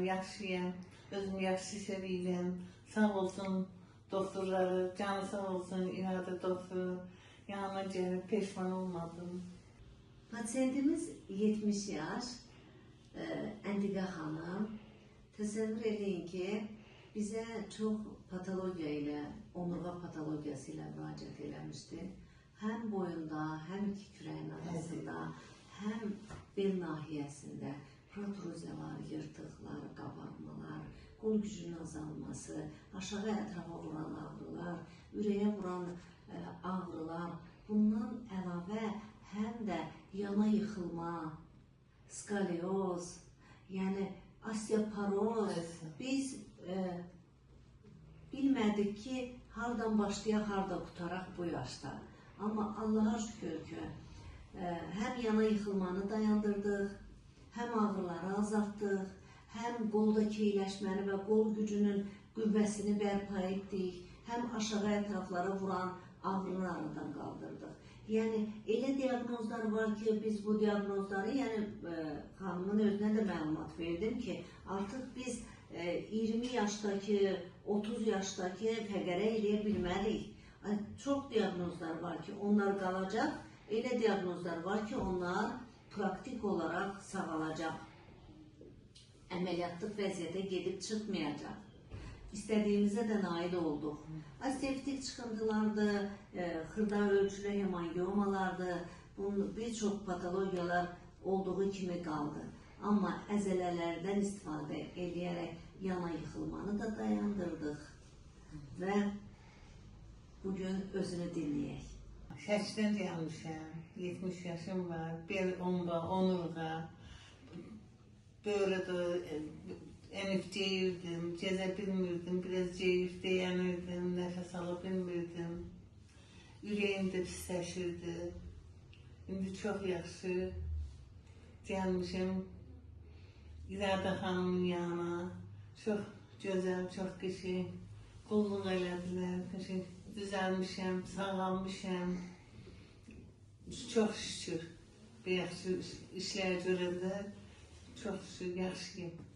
yaxşıyam. Özümü yaxşı hiss edirəm. Sağ olsun doktorları, canı sağ olsun İradə doktoru. Yanıma gəlib peşman olmadım. Pasiyentimiz 70 yaş, Əndiqə xanım. Təsəvvür edin ki, bizə çox patologiya ilə, omurğa patologiyası ilə müraciət eləmişdi. Həm boyunda, həm iki kürəyin arasında, həm bel nahiyəsində protruziyalar, yırtıqlar, qabarmalar, qol gücünün azalması, aşağı ətrafa vuran ağrılar, ürəyə vuran ağrılar, bundan əlavə həm də yana yıxılma, skalyoz, yəni osteoporoz. Biz bilmədik ki, hardan başlayaq, harda qutaraq bu yaşda. Amma Allaha şükür ki, həm yana yıxılmanı dayandırdıq, həm ağrıları azaltdıq, həm qolda keyləşməni və qol gücünün qüvvəsini bərpa etdik, həm aşağı ətraflara vuran ağrını aradan qaldırdıq. Yəni, elə diaqnozlar var ki, biz bu diaqnozları, yəni xanımın özünə də məlumat verdim ki, artıq biz 20 yaşdakı, 30 yaşdakı fəqərə eləyə bilmərik. Çox diaqnozlar var ki, onlar qalacaq, elə diaqnozlar var ki, onlar praktik olaraq sağalacaq. Əməliyyatlıq vəziyyətə gedib çıxmayacaq. İstədiyimizə də nail olduq. Osteopitik çıxıntılardır, xırda ölçülü hemangiyomalardır, bir çox patologiyalar olduğu kimi qaldı. Amma əzələlərdən istifadə edərək yana yıxılmanı da dayandırdıq və bugün özünü dinləyək. Şəkdən gəlmişəm, 70 yaşım var, bel omurğa, böyrədə enib ceyirdim, gəzə bilmirdim, biraz ceyir deyənirdim, nəfəs ala bilmirdim. Ürəyim də pisləşirdi. İndi çox yaxşı gəlmişim İradə xanımın yanına. Çox gözəl, çox qəşəng qulluq elədilər, qəşəng düzəlmişəm, sağalmışam. Çox şükür bu yaxşı işlər görəndə çox şükür, yaxşıyım.